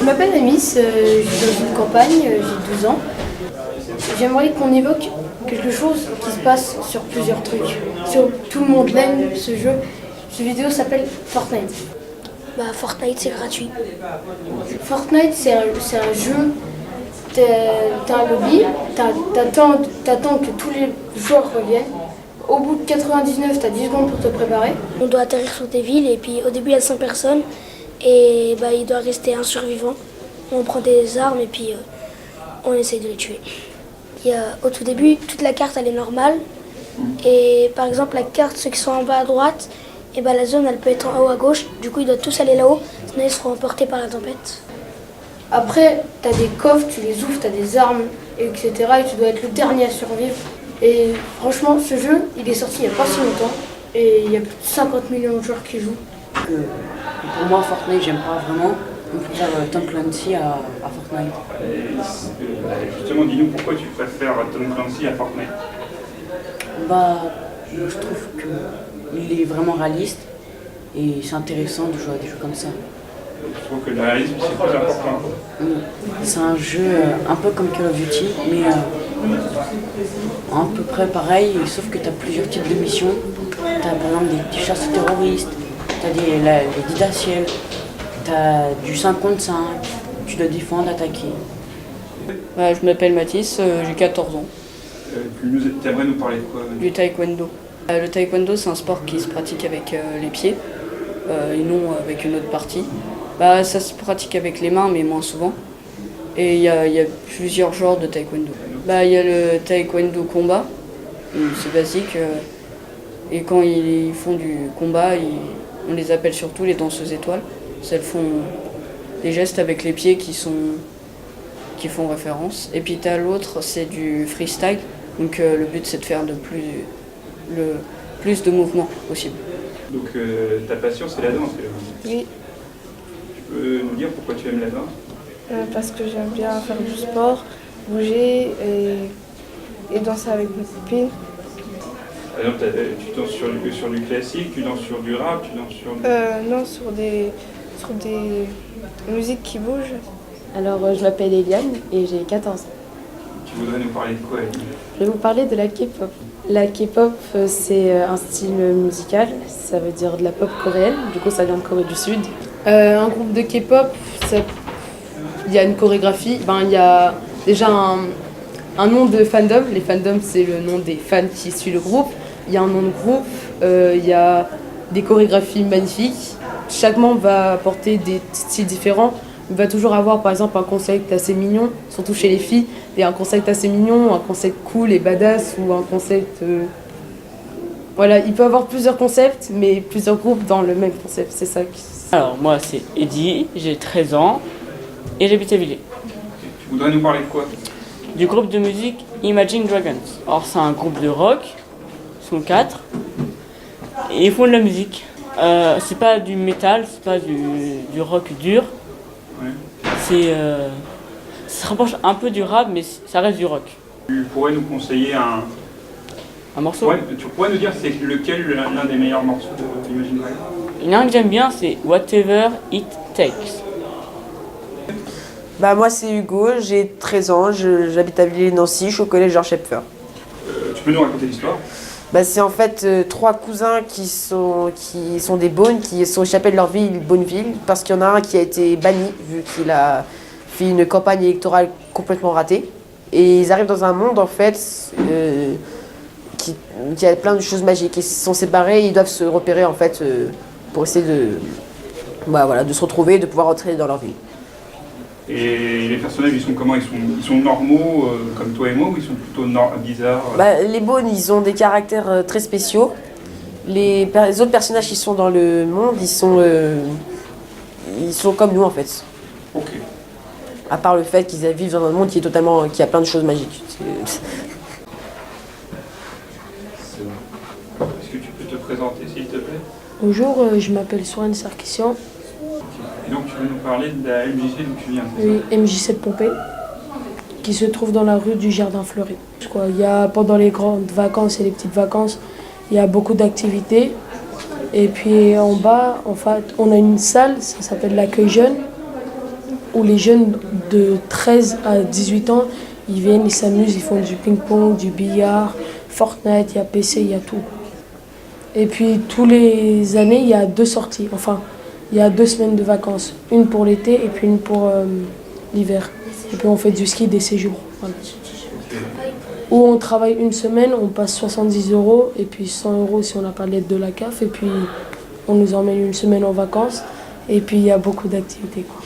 m'appelle Amis, je vis dans une campagne, j'ai 12 ans. J'aimerais qu'on évoque quelque chose qui se passe sur plusieurs trucs. Tout le monde l'aime, ce jeu. Ce vidéo s'appelle Fortnite. Fortnite, c'est gratuit. Fortnite, c'est un jeu. T'as un lobby, t'attends que tous les joueurs reviennent. Au bout de 99, t'as 10 secondes pour te préparer. On doit atterrir sur des villes et puis au début il y a 5 personnes et il doit rester un survivant. On prend des armes et puis on essaye de les tuer. Au tout début, toute la carte elle est normale et par exemple la carte, ceux qui sont en bas à droite, et la zone elle peut être en haut à gauche, du coup ils doivent tous aller là-haut, sinon ils seront emportés par la tempête. Après, t'as des coffres, tu les ouvres, t'as des armes, etc. Et tu dois être le dernier à survivre. Et franchement, ce jeu, il est sorti il n'y a pas si longtemps. Et il y a plus de 50 millions de joueurs qui jouent. Pour moi, Fortnite, j'aime pas vraiment. On peut dire Tom Clancy à Fortnite. Justement, dis-nous pourquoi tu préfères Tom Clancy à Fortnite. Je trouve qu'il est vraiment réaliste et c'est intéressant de jouer à des jeux comme ça. Je trouve que le réalisme c'est plus important. C'est un jeu un peu comme Call of Duty, mais à peu près pareil, sauf que tu as plusieurs types de missions. Tu as par exemple des chasses terroristes, tu as les didatiels, tu as du 5 contre 5, tu dois défendre, attaquer. Je m'appelle Mathis, j'ai 14 ans. Tu aimerais nous parler de quoi? Du taekwondo. Le taekwondo, c'est un sport qui se pratique avec les pieds et non avec une autre partie. Ça se pratique avec les mains, mais moins souvent. Et il y a plusieurs genres de taekwondo. Il y a le taekwondo combat, c'est basique. Et quand ils font du combat, on les appelle surtout les danseuses étoiles. Elles font des gestes avec les pieds qui font référence. Et puis t'as l'autre, c'est du freestyle. Donc le but, c'est de faire plus de mouvements possible. Donc ta passion, c'est la danse? Oui. Tu peux nous dire pourquoi tu aimes la danse? Parce que j'aime bien faire du sport, bouger et danser avec mes copines. Par exemple, tu danses sur du classique, tu danses sur du rap, tu danses sur du... Non, sur des musiques qui bougent. Alors, je m'appelle Eliane et j'ai 14 ans. Tu voudrais nous parler de quoi, Eliane? Je vais vous parler de la K-pop. La K-pop, c'est un style musical, ça veut dire de la pop coréenne, du coup ça vient de Corée du Sud. Un groupe de K-pop, il y a une chorégraphie, il y a déjà un nom de fandom. Les fandoms, c'est le nom des fans qui suivent le groupe. Il y a un nom de groupe, il y a des chorégraphies magnifiques. Chaque membre va apporter des styles différents. Il va toujours avoir par exemple un concept assez mignon, surtout chez les filles. Il y a un concept assez mignon, un concept cool et badass ou un concept... Voilà, il peut avoir plusieurs concepts, mais plusieurs groupes dans le même concept, c'est ça. Alors moi c'est Eddy, j'ai 13 ans et j'habite à Villers. Tu voudrais nous parler de quoi? Du groupe de musique Imagine Dragons. Alors c'est un groupe de rock, ils sont 4 et ils font de la musique. C'est pas du métal, c'est pas du rock dur. Ouais. Ça se rapproche un peu du rap, mais ça reste du rock. Tu pourrais nous conseiller un morceau? Ouais, tu pourrais nous dire c'est lequel l'un des meilleurs morceaux d'Imagine Dragons? Il y en a un que j'aime bien, c'est Whatever It Takes. Moi c'est Hugo, j'ai 13 ans, j'habite à Villers-Nancy, je suis au collège Georges Schepfer. Tu peux nous raconter l'histoire? C'est en fait 3 cousins qui sont des Beaunes, qui sont échappés de leur ville, Bonneville, parce qu'il y en a un qui a été banni, vu qu'il a fait une campagne électorale complètement ratée. Et ils arrivent dans un monde, en fait, qui a plein de choses magiques. Ils se sont séparés, ils doivent se repérer, en fait, pour essayer de se retrouver et de pouvoir rentrer dans leur ville. Et les personnages, ils sont comment? Ils sont normaux, comme toi et moi, ou ils sont plutôt bizarres? Les Beaunes, ils ont des caractères très spéciaux. Les autres personnages qui sont dans le monde, ils sont comme nous, en fait. Ok. À part le fait qu'ils vivent dans un monde qui a plein de choses magiques. Est-ce que tu peux te présenter, s'il te plaît? Bonjour, je m'appelle Soren Sarkissian. Et donc tu veux nous parler de la MJC d'où tu viens? Oui, MJC de Pompée, qui se trouve dans la rue du Jardin Fleuri. Il y a, pendant les grandes vacances et les petites vacances, il y a beaucoup d'activités. Et puis en bas, en fait, on a une salle, ça s'appelle l'accueil jeune, où les jeunes de 13 à 18 ans, ils viennent, ils s'amusent, ils font du ping-pong, du billard, Fortnite, il y a PC, il y a tout. Et puis tous les années, il y a 2 sorties. Enfin, il y a 2 semaines de vacances. Une pour l'été et puis une pour l'hiver. Et puis on fait du ski des séjours. Voilà. Où on travaille une semaine, on passe 70 € et puis 100 € si on n'a pas l'aide de la CAF. Et puis on nous emmène une semaine en vacances. Et puis il y a beaucoup d'activités, quoi.